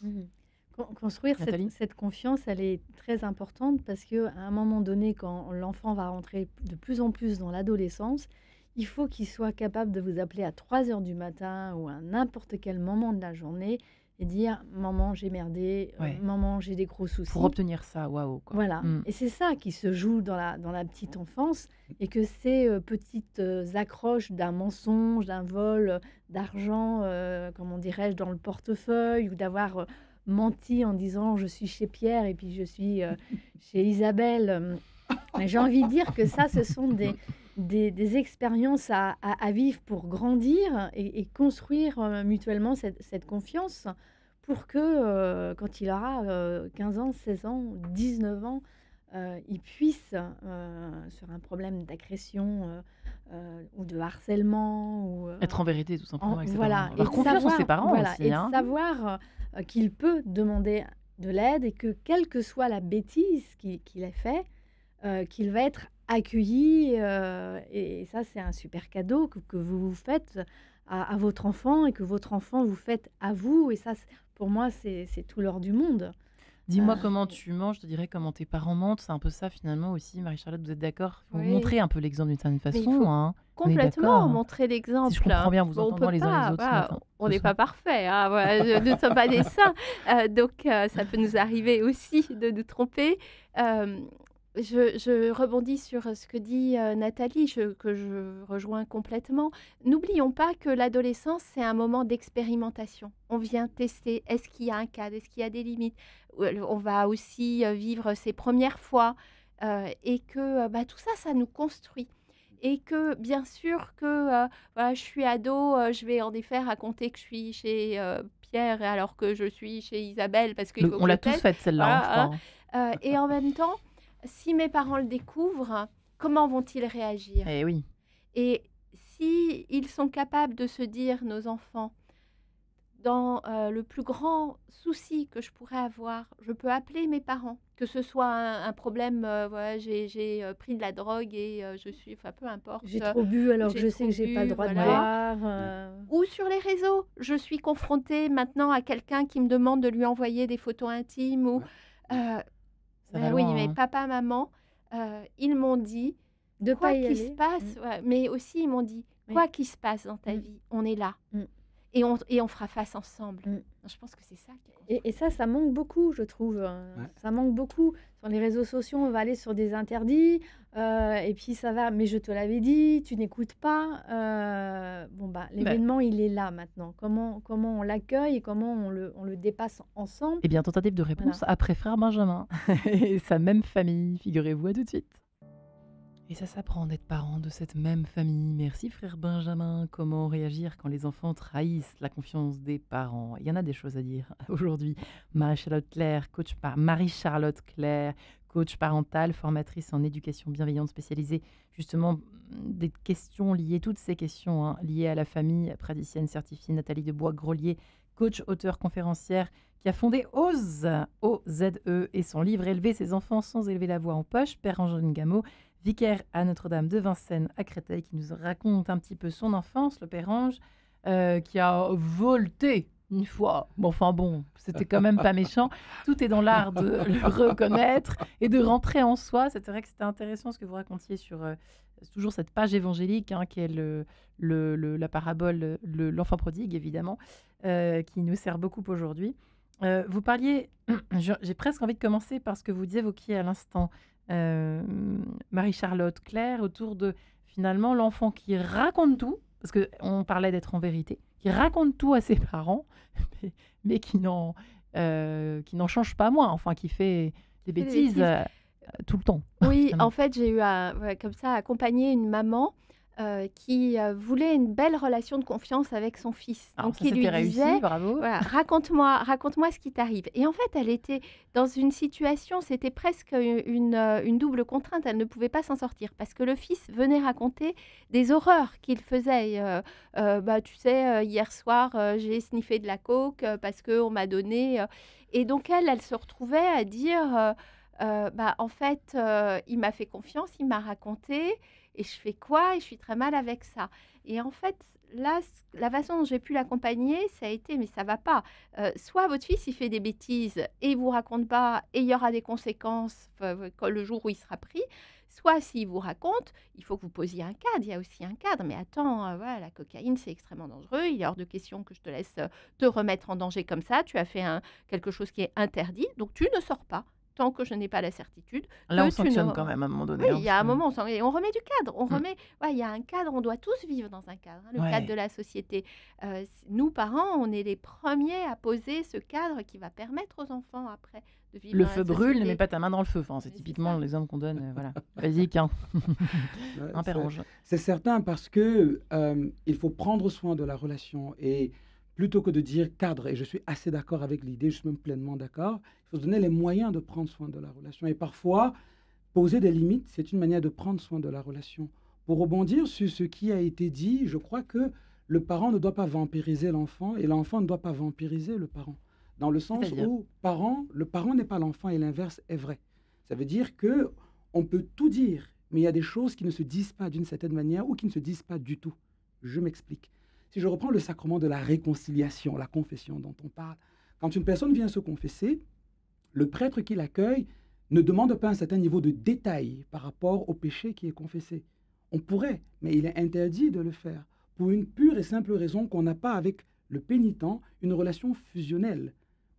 Construire cette confiance, elle est très importante parce qu'à un moment donné, quand l'enfant va rentrer de plus en plus dans l'adolescence, il faut qu'il soit capable de vous appeler à 3 heures du matin ou à n'importe quel moment de la journée et dire « Maman, j'ai merdé, maman, j'ai des gros soucis ». Pour obtenir ça, waouh. Quoi. Voilà. Et c'est ça qui se joue dans la petite enfance et que ces petites accroches d'un mensonge, d'un vol d'argent, comment dirais-je, dans le portefeuille ou d'avoir... menti en disant je suis chez Pierre et puis je suis chez Isabelle. Mais j'ai envie de dire que ça, ce sont des expériences à vivre pour grandir et construire mutuellement cette confiance pour que quand il aura 15 ans, 16 ans, 19 ans, il puisse, sur un problème d'agression ou de harcèlement ou Être en vérité, tout simplement, avec ses voilà, parents. et Avoir de confiance en ses savoir, parents voilà, aussi, et de hein. savoir qu'il peut demander de l'aide et que quelle que soit la bêtise qu'il a fait, qu'il va être accueilli, et ça c'est un super cadeau que vous vous faites à votre enfant et que votre enfant vous fait à vous, et ça pour moi c'est tout l'or du monde. Dis-moi Euh, comment tu mens, je te dirais comment tes parents mentent. C'est un peu ça finalement aussi, Marie-Charlotte, vous êtes d'accord? Il faut Oui. montrer un peu l'exemple d'une certaine Mais il façon, faut hein. On est complètement d'accord, hein. montrer l'exemple. Si je comprends bien, vous Bon, on entendant peut les uns les pas, autres ce voilà, matin, on ce n'est soir. pas parfait, hein, voilà, nous ne sommes pas des saints, donc ça peut nous arriver aussi de nous tromper. Euh, je rebondis sur ce que dit Nathalie, que je rejoins complètement. N'oublions pas que l'adolescence, c'est un moment d'expérimentation. On vient tester, est-ce qu'il y a un cadre, est-ce qu'il y a des limites. On va aussi vivre ses premières fois, et que tout ça, ça nous construit. Et que bien sûr que voilà, je suis ado, je vais en effet raconter que je suis chez Pierre alors que je suis chez Isabelle parce qu'il faut On que je l'a tous teste. faite celle-là, hein, je Voilà, crois, hein. et en même temps, si mes parents le découvrent, comment vont-ils réagir? Eh oui. Et si ils sont capables de se dire, nos enfants, dans le plus grand souci que je pourrais avoir, je peux appeler mes parents, que ce soit un problème, voilà, j'ai pris de la drogue et je suis, enfin peu importe, j'ai trop bu alors que j'ai je sais trop que j'ai pas le bu, droit de voilà. boire. Ou sur les réseaux, je suis confrontée maintenant à quelqu'un qui me demande de lui envoyer des photos intimes ou Ouais. euh, Ça va oui, loin, mais hein. papa, maman, ils m'ont dit, De quoi pas y qu'il se aller. passe, ouais, mais aussi ils m'ont dit, Oui. quoi qu'il se passe dans ta Mm. vie, on est là. Mm. Et on fera face ensemble. Mm. Je pense que c'est ça qui compte. Et ça manque beaucoup, je trouve. Ouais. Ça manque beaucoup. Sur les réseaux sociaux, on va aller sur des interdits, et puis ça va. Mais je te l'avais dit, tu n'écoutes pas. L'événement, il est là maintenant. Comment on l'accueille et comment on le dépasse ensemble. Eh bien, tentative de réponse après frère Benjamin et sa même famille, figurez-vous, à tout de suite. Et ça s'apprend d'être parent de cette même famille. Merci frère Benjamin. Comment réagir quand les enfants trahissent la confiance des parents? Il y en a des choses à dire aujourd'hui. Marie-Charlotte Claire, coach parentale, formatrice en éducation bienveillante spécialisée justement des questions liées, toutes ces questions liées à la famille, praticienne certifiée Nathalie Debois-Grolier, coach, auteur, conférencière, qui a fondé OZE, O-Z-E, et son livre Élever ses enfants sans élever la voix en poche, Père Angeline Gameau, vicaire à Notre-Dame de Vincennes à Créteil, qui nous raconte un petit peu son enfance, le Père Ange, qui a volté une fois. Bon, enfin bon, c'était quand même pas méchant. Tout est dans l'art de le reconnaître et de rentrer en soi. C'est vrai que c'était intéressant ce que vous racontiez sur toujours cette page évangélique qui est la parabole, l'enfant prodigue, évidemment, qui nous sert beaucoup aujourd'hui. Vous parliez, j'ai presque envie de commencer par ce que vous évoquiez à l'instant, Marie-Charlotte Claire, autour de finalement l'enfant qui raconte tout, parce qu'on parlait d'être en vérité, qui raconte tout à ses parents, mais qui n'en change pas moins, enfin qui fait des bêtises tout le temps. Oui, en fait, j'ai eu comme ça accompagné une maman qui voulait une belle relation de confiance avec son fils. Alors, Donc, ça, il lui c'était réussi, disait, bravo. voilà, raconte-moi ce qui t'arrive. Et en fait, elle était dans une situation, c'était presque une double contrainte. Elle ne pouvait pas s'en sortir parce que le fils venait raconter des horreurs qu'il faisait. Tu sais, hier soir, j'ai sniffé de la coke parce qu'on m'a donné. Et donc, elle se retrouvait à dire, en fait, il m'a fait confiance, il m'a raconté. Et je fais quoi? Et je suis très mal avec ça. Et en fait, là, la façon dont j'ai pu l'accompagner, ça a été, mais ça va pas. Soit votre fils, il fait des bêtises et il vous raconte pas, et il y aura des conséquences le jour où il sera pris. Soit s'il vous raconte, il faut que vous posiez un cadre. Il y a aussi un cadre. Mais attends, voilà, la cocaïne, c'est extrêmement dangereux. Il est hors de question que je te laisse te remettre en danger comme ça. Tu as fait quelque chose qui est interdit, donc tu ne sors pas. Tant que je n'ai pas la certitude. Là, on sanctionne quand même à un moment donné. Oui, il y a un moment, on remet du cadre. Il y a un cadre, on doit tous vivre dans un cadre, le cadre de la société. Nous, parents, on est les premiers à poser ce cadre qui va permettre aux enfants, après, de vivre Le dans feu la brûle, ne société. mets pas ta main dans le feu. Enfin, c'est typiquement les hommes qu'on donne. Voilà. Basique, hein. Un Père Ange. C'est certain parce que il faut prendre soin de la relation et plutôt que de dire cadre, et je suis assez d'accord avec l'idée, je suis même pleinement d'accord, il faut se donner les moyens de prendre soin de la relation. Et parfois, poser des limites, c'est une manière de prendre soin de la relation. Pour rebondir sur ce qui a été dit, je crois que le parent ne doit pas vampiriser l'enfant et l'enfant ne doit pas vampiriser le parent. Dans le sens C'est-à-dire? où le parent n'est pas l'enfant et l'inverse est vrai. Ça veut dire que on peut tout dire, mais il y a des choses qui ne se disent pas d'une certaine manière ou qui ne se disent pas du tout. Je m'explique. Si je reprends le sacrement de la réconciliation, la confession dont on parle, quand une personne vient se confesser, le prêtre qui l'accueille ne demande pas un certain niveau de détail par rapport au péché qui est confessé. On pourrait, mais il est interdit de le faire, pour une pure et simple raison qu'on n'a pas avec le pénitent une relation fusionnelle.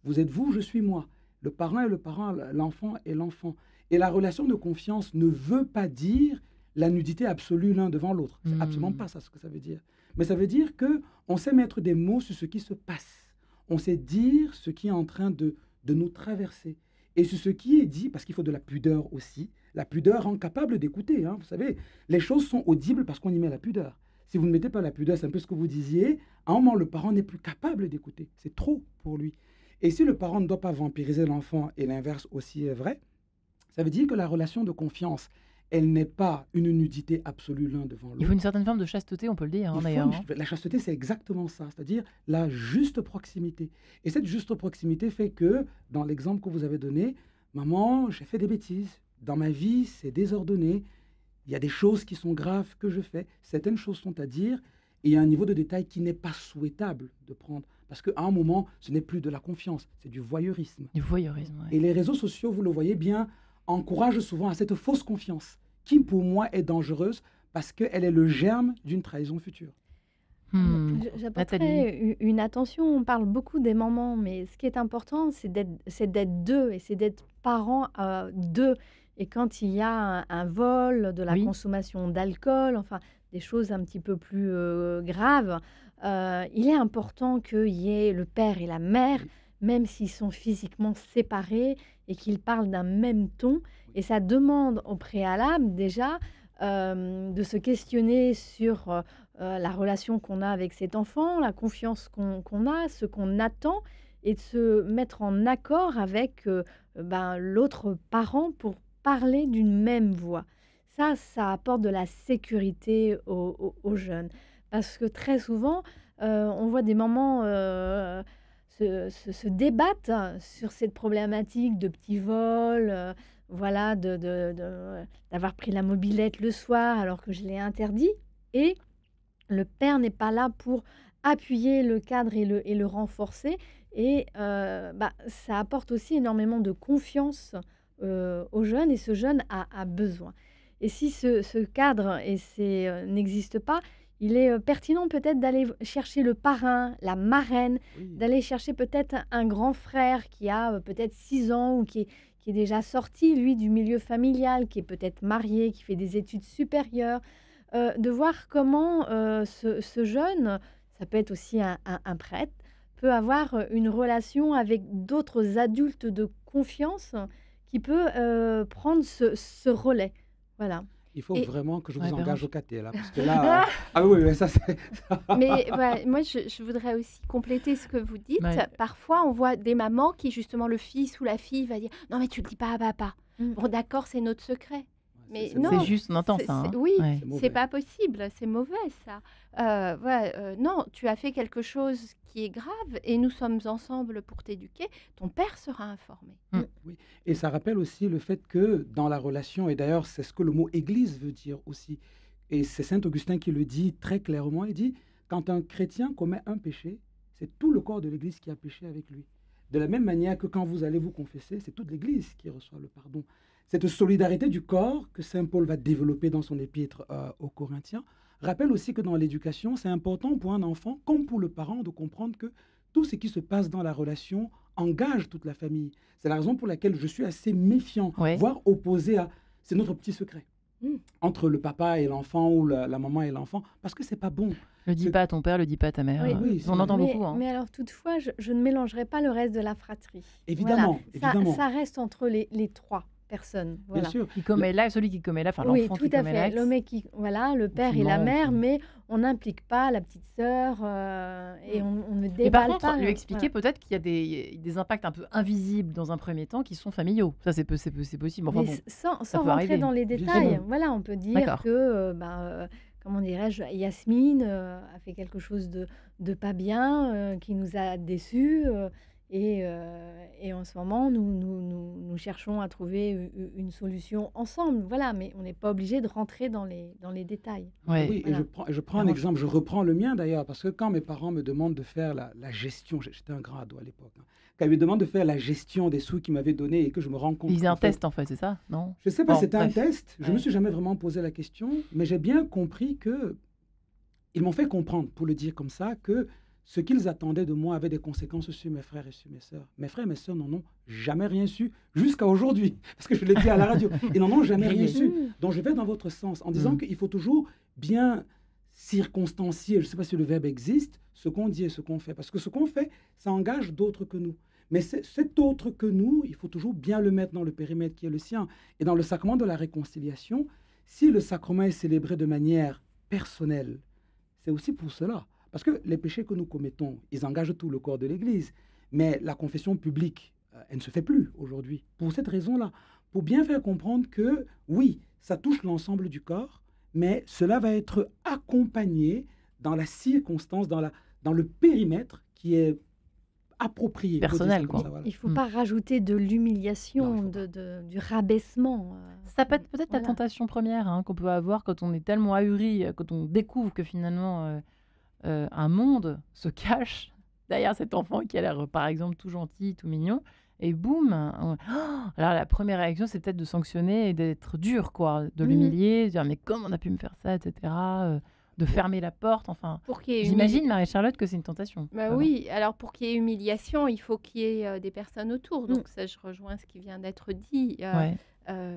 Vous êtes vous, je suis moi. Le parent est le parent, l'enfant est l'enfant. Et la relation de confiance ne veut pas dire la nudité absolue l'un devant l'autre. C'est absolument pas ça ce que ça veut dire. Mais ça veut dire qu'on sait mettre des mots sur ce qui se passe. On sait dire ce qui est en train de nous traverser. Et sur ce qui est dit, parce qu'il faut de la pudeur aussi, la pudeur rend capable d'écouter. Hein. Vous savez, les choses sont audibles parce qu'on y met la pudeur. Si vous ne mettez pas la pudeur, c'est un peu ce que vous disiez, à un moment, le parent n'est plus capable d'écouter. C'est trop pour lui. Et si le parent ne doit pas vampiriser l'enfant, et l'inverse aussi est vrai, ça veut dire que la relation de confiance, elle n'est pas une nudité absolue l'un devant l'autre. Il faut une certaine forme de chasteté, on peut le dire, hein, d'ailleurs. La chasteté, c'est exactement ça, c'est-à-dire la juste proximité. Et cette juste proximité fait que, dans l'exemple que vous avez donné, maman, j'ai fait des bêtises. Dans ma vie, c'est désordonné. Il y a des choses qui sont graves que je fais. Certaines choses sont à dire. Et il y a un niveau de détail qui n'est pas souhaitable de prendre. Parce qu'à un moment, ce n'est plus de la confiance, c'est du voyeurisme. Du voyeurisme, ouais. Et les réseaux sociaux, vous le voyez bien, encouragent souvent à cette fausse confiance, qui pour moi est dangereuse parce qu'elle est le germe d'une trahison future. Nathalie. J'apporterais une attention. On parle beaucoup des mamans, mais ce qui est important, c'est d'être deux et c'est d'être parents deux. Et quand il y a un vol, de la Oui. consommation d'alcool, enfin des choses un petit peu plus graves, il est important qu'il y ait le père et la mère, même s'ils sont physiquement séparés et qu'ils parlent d'un même ton. Et ça demande au préalable déjà de se questionner sur la relation qu'on a avec cet enfant, la confiance qu'on a, ce qu'on attend, et de se mettre en accord avec l'autre parent pour parler d'une même voix. Ça apporte de la sécurité aux jeunes. Parce que très souvent, on voit des mamans se débattent sur cette problématique de petits vols, voilà, d'avoir pris la mobilette le soir alors que je l'ai interdit. Et le père n'est pas là pour appuyer le cadre et le renforcer. Et ça apporte aussi énormément de confiance aux jeunes, et ce jeune a besoin. Et si ce cadre n'existe pas, il est pertinent peut-être d'aller chercher le parrain, la marraine, d'aller chercher peut-être un grand frère qui a peut-être 6 ans ou qui est déjà sorti, lui, du milieu familial, qui est peut-être marié, qui fait des études supérieures, de voir comment ce jeune, ça peut être aussi un prêtre, peut avoir une relation avec d'autres adultes de confiance qui peut prendre ce relais. Voilà. Il faut vraiment que je vous Ouais, engage au caté, là, parce que là... ah oui, mais ça, c'est... Mais voilà, moi, je voudrais aussi compléter ce que vous dites. Ouais. Parfois, on voit des mamans qui, justement, le fils ou la fille va dire « Non, mais tu le dis pas à papa. Bon, d'accord, c'est notre secret. » Mais c'est non, C'est juste, on entend ça. hein. oui, Ouais. C'est mauvais. c'est pas possible, c'est mauvais ça. Non, tu as fait quelque chose qui est grave et nous sommes ensemble pour t'éduquer. Ton père sera informé. Oui. Et ça rappelle aussi le fait que dans la relation, et d'ailleurs c'est ce que le mot église veut dire aussi, et c'est Saint Augustin qui le dit très clairement, il dit, quand un chrétien commet un péché, c'est tout le corps de l'église qui a péché avec lui. De la même manière que quand vous allez vous confesser, c'est toute l'église qui reçoit le pardon. Cette solidarité du corps que Saint Paul va développer dans son épître aux Corinthiens rappelle aussi que dans l'éducation, c'est important pour un enfant comme pour le parent de comprendre que tout ce qui se passe dans la relation engage toute la famille. C'est la raison pour laquelle je suis assez méfiant, Ouais. voire opposé à... C'est notre petit secret entre le papa et l'enfant ou la maman et l'enfant, parce que c'est pas bon. Le dis pas à ton père, le dis pas à ta mère. Oui. Oui, c'est on entend vrai. beaucoup. Hein. Mais alors toutefois, je ne mélangerai pas le reste de la fratrie. Évidemment, Voilà. évidemment. Ça reste entre les trois personne. Bien Voilà. sûr. Qui commet là, celui qui commet là, enfin Oui, l'enfant tout qui à commet fait. l'acte. Le mec qui, voilà, le père qui et la ment, mère, qui- mais on n'implique pas la petite sœur et on ne Mais par déballe contre, pas. lui expliquer Voilà. peut-être qu'il y a des impacts un peu invisibles dans un premier temps qui sont familiaux. Ça, c'est possible. Enfin Mais bon, sans peut rentrer arriver. dans les Bien détails, sûr. voilà, on peut dire D'accord. que, comment dirais-je, Yasmine a fait quelque chose de pas bien, qui nous a déçus, et en ce moment, nous cherchons à trouver une solution ensemble. Voilà, mais on n'est pas obligé de rentrer dans les détails. Ouais. Oui, et Voilà. je prends un Alors, exemple, je reprends le mien d'ailleurs, parce que quand mes parents me demandent de faire la gestion, j'étais un grand ado à l'époque, hein, quand ils me demandent de faire la gestion des sous qu'ils m'avaient donnés et que je me rends compte il faisait qu'en un fait, test en fait, c'est ça? Non? je ne sais pas, Bon, c'était un bref. test, je ne me Ouais. suis jamais vraiment posé la question, mais j'ai bien compris que ils m'ont fait comprendre, pour le dire comme ça, que ce qu'ils attendaient de moi avait des conséquences sur mes frères et sur mes sœurs. Mes frères et mes sœurs n'en ont jamais rien su jusqu'à aujourd'hui, parce que je l'ai dit à la radio. Ils n'en ont jamais rien Grillé. su. Mm. Donc je vais dans votre sens en disant Mm. qu'il faut toujours bien circonstancier, je ne sais pas si le verbe existe, ce qu'on dit et ce qu'on fait. Parce que ce qu'on fait, ça engage d'autres que nous. Mais cet autre que nous, il faut toujours bien le mettre dans le périmètre qui est le sien. Et dans le sacrement de la réconciliation, si le sacrement est célébré de manière personnelle, c'est aussi pour cela. Parce que les péchés que nous commettons, ils engagent tout le corps de l'Église. Mais la confession publique, elle ne se fait plus aujourd'hui. Pour cette raison-là, pour bien faire comprendre que, oui, ça touche l'ensemble du corps, mais cela va être accompagné dans la circonstance, dans le périmètre qui est approprié. faut dire ça Personnel, comme quoi. ça, voilà. Il ne faut Mm. pas rajouter de Non, il l'humiliation, faut pas. du rabaissement. Ça peut être peut-être la Voilà. tentation première hein, qu'on peut avoir quand on est tellement ahuri, quand on découvre que finalement un monde se cache derrière cet enfant qui a l'air, par exemple, tout gentil, tout mignon. Et boum, alors la première réaction, c'est peut-être de sanctionner et d'être dur, quoi, de Mhm. l'humilier, de dire mais comment on a pu me faire ça, etc. De fermer la porte, enfin. Pour qu'il y ait J'imagine, Marie-Charlotte, que c'est une tentation. Bah vraiment. oui, alors pour qu'il y ait humiliation, il faut qu'il y ait des personnes autour. Mm. Donc ça, je rejoins ce qui vient d'être dit. Ouais.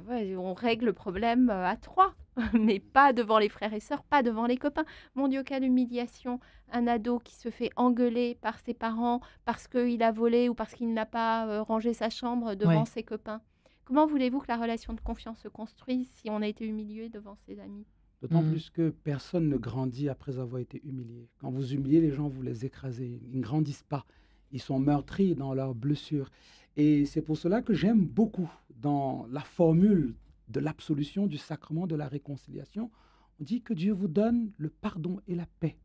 Ouais, on règle le problème à trois, mais pas devant les frères et sœurs, pas devant les copains. Mon Dieu, quelle humiliation! Un ado qui se fait engueuler par ses parents parce qu'il a volé ou parce qu'il n'a pas rangé sa chambre devant Ouais. ses copains. Comment voulez-vous que la relation de confiance se construise si on a été humilié devant ses amis? D'autant Mm. plus que personne ne grandit après avoir été humilié. Quand vous humiliez les gens, vous les écrasez. Ils ne grandissent pas. Ils sont meurtris dans leurs blessures. Et c'est pour cela que j'aime beaucoup dans la formule de l'absolution du sacrement de la réconciliation. On dit que Dieu vous donne le pardon et la paix.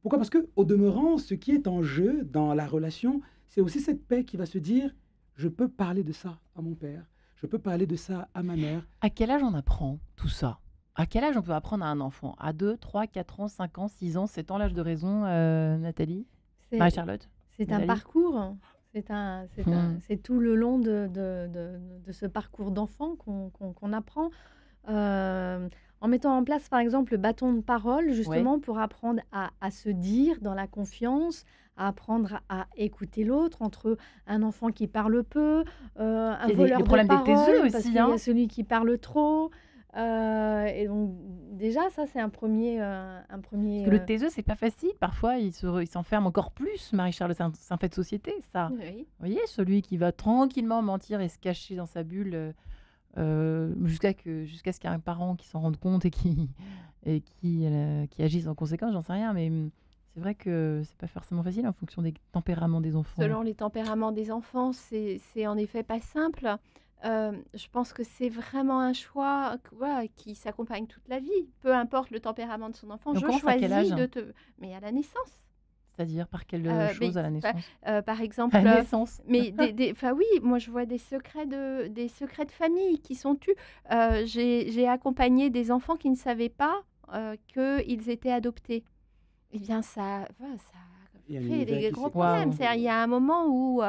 Pourquoi? Parce que, au demeurant, ce qui est en jeu dans la relation, c'est aussi cette paix qui va se dire, je peux parler de ça à mon père, je peux parler de ça à ma mère. À quel âge on apprend tout ça? À quel âge on peut apprendre à un enfant? À 2, 3, 4 ans, 5 ans, 6 ans, 7 ans, l'âge de raison, Nathalie? C'est Marie-Charlotte? c'est un Nathalie? parcours. Mm. C'est tout le long de ce parcours d'enfant qu'on apprend. En mettant en place, par exemple, le bâton de parole, Ouais. justement, pour apprendre à se dire dans la confiance, à apprendre à écouter l'autre, entre un enfant qui parle peu, un Il y a voleur les de problèmes des taiseux parole, parce aussi, qu'il y a hein. celui qui parle trop. Et donc, déjà, ça, c'est un premier. Parce que le euh, taiseux, c'est pas facile. Parfois, il s'enferme encore plus, Marie-Charlotte. C'est un fait de société, ça. Oui. Vous voyez, celui qui va tranquillement mentir et se cacher dans sa bulle jusqu'à ce qu'il y ait un parent qui s'en rende compte et qui agisse en conséquence, j'en sais rien. Mais c'est vrai que c'est pas forcément facile en fonction des tempéraments des enfants. Selon les tempéraments des enfants, c'est en effet pas simple. Je pense que c'est vraiment un choix voilà, qui s'accompagne toute la vie. Peu importe le tempéralement de son enfant, Donc, je commence à quel choisis âge? de te... Mais à la naissance. C'est-à-dire par quelle chose à la Mais, naissance? par exemple, À la naissance. mais enfin oui, moi je vois des secrets de famille qui sont tus. J'ai accompagné des enfants qui ne savaient pas qu'ils étaient adoptés. Eh bien, ça Il y a un crée univers des qui gros s'est problèmes. Waouh. C'est-à-dire, il y a un moment où,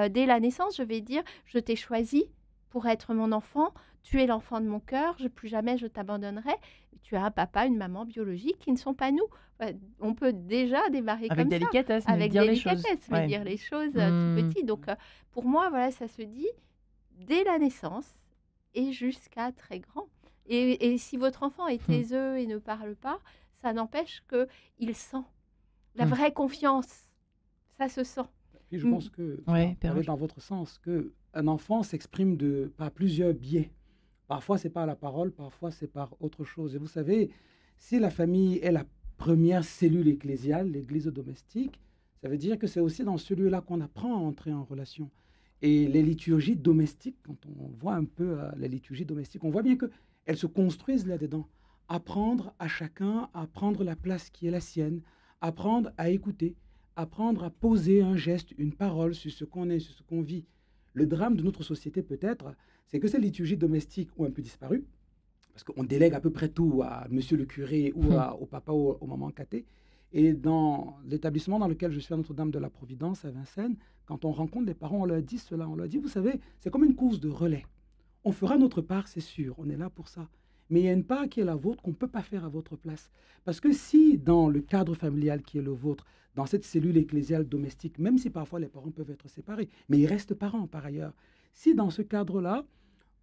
dès la naissance, je vais dire, je t'ai choisi pour être mon enfant, tu es l'enfant de mon cœur, plus jamais je t'abandonnerai. Tu as un papa, une maman biologique qui ne sont pas nous. On peut déjà démarrer Avec comme ça, délicatesse, mais avec dire les choses. délicatesse, mais Ouais. dire les choses Hmm. tout petit. Donc, pour moi, voilà, ça se dit dès la naissance et jusqu'à très grand. Et si votre enfant est taiseux et ne parle pas, ça n'empêche qu'il sent. La vraie confiance, ça se sent. Puis je pense que, Ouais, pour aller Père dans votre sens, que un enfant s'exprime par plusieurs biais. Parfois, c'est par la parole, parfois, c'est par autre chose. Et vous savez, si la famille est la première cellule ecclésiale, l'église domestique, ça veut dire que c'est aussi dans ce lieu-là qu'on apprend à entrer en relation. Et les liturgies domestiques, quand on voit un peu les liturgies domestiques, on voit bien qu'elles se construisent là-dedans. Apprendre à chacun à prendre la place qui est la sienne, apprendre à écouter, apprendre à poser un geste, une parole sur ce qu'on est, sur ce qu'on vit. Le drame de notre société, peut-être, c'est que ces liturgies domestiques ont un peu disparu, parce qu'on délègue à peu près tout à monsieur le curé ou au papa ou au maman caté. Et dans l'établissement dans lequel je suis à Notre-Dame de la Providence, à Vincennes, quand on rencontre les parents, on leur dit cela. On leur dit, vous savez, c'est comme une course de relais. On fera notre part, c'est sûr, on est là pour ça. Mais il y a une part qui est la vôtre qu'on ne peut pas faire à votre place. Parce que si dans le cadre familial qui est le vôtre, dans cette cellule ecclésiale domestique, même si parfois les parents peuvent être séparés, mais ils restent parents par ailleurs, si dans ce cadre-là,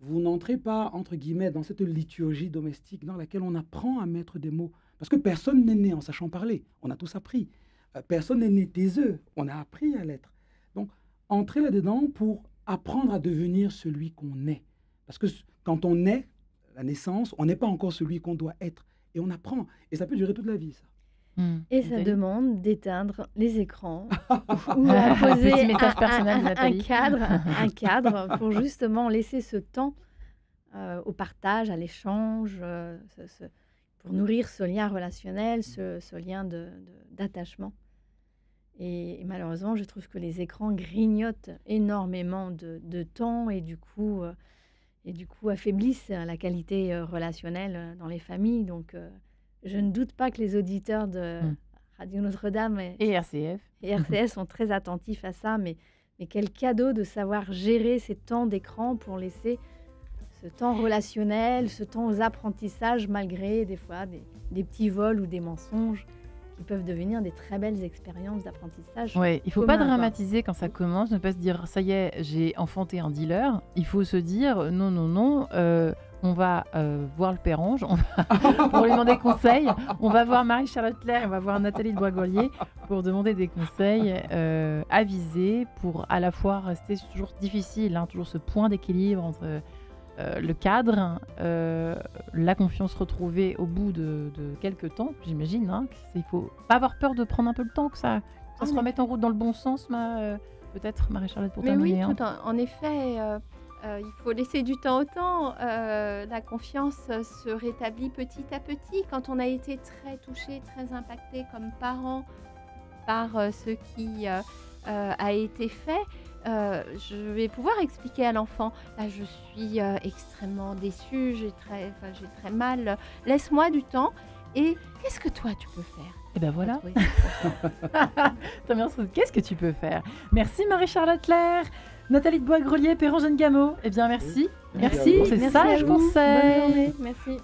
vous n'entrez pas, entre guillemets, dans cette liturgie domestique dans laquelle on apprend à mettre des mots, parce que personne n'est né en sachant parler, on a tous appris. Personne n'est né taiseux, on a appris à l'être. Donc, entrez là-dedans pour apprendre à devenir celui qu'on est. Parce que quand on est, la naissance, on n'est pas encore celui qu'on doit être. Et on apprend. Et ça peut durer toute la vie, ça. Et ça demande d'éteindre les écrans ou Petit poser message personnel de un Nathalie. cadre pour justement laisser ce temps au partage, à l'échange, pour nourrir ce lien relationnel, ce lien d'attachement. Et malheureusement, je trouve que les écrans grignotent énormément de temps et du coup affaiblissent la qualité relationnelle dans les familles. Donc, je ne doute pas que les auditeurs de Radio Notre-Dame Et RCF. et RCS sont très attentifs à ça, mais quel cadeau de savoir gérer ces temps d'écran pour laisser ce temps relationnel, ce temps aux apprentissages, malgré des fois des petits vols ou des mensonges qui peuvent devenir des très belles expériences d'apprentissage. Ouais, il faut pas commun, quoi. dramatiser quand ça commence, ne pas se dire ça y est, j'ai enfanté un dealer. Il faut se dire non, on va voir le Père Ange, pour lui demander conseil. On va voir Marie-Charlotte Claire, on va voir Nathalie de Boisgrelier pour demander des conseils avisés pour à la fois rester toujours difficile, hein, toujours ce point d'équilibre entre le cadre, la confiance retrouvée au bout de quelques temps, j'imagine. Hein, il faut pas avoir peur de prendre un peu le temps, que ça se remette en route dans le bon sens, peut-être Marie-Charlotte pour Mais oui, terminer. en effet, il faut laisser du temps au temps. La confiance se rétablit petit à petit. Quand on a été très touché, très impacté comme parent par ce qui a été fait, je vais pouvoir expliquer à l'enfant, là je suis extrêmement déçue, j'ai très mal, laisse-moi du temps et qu'est-ce que toi tu peux faire? Et ben voilà. Oui. T'as bien trouvé. Qu'est-ce que tu peux faire? Merci Marie-Charlotte Claire, Nathalie de Boisgrelier, Père Angène Gameau. Eh bien merci. Merci pour ces Merci à sages vous. conseils. Bonne journée. Merci.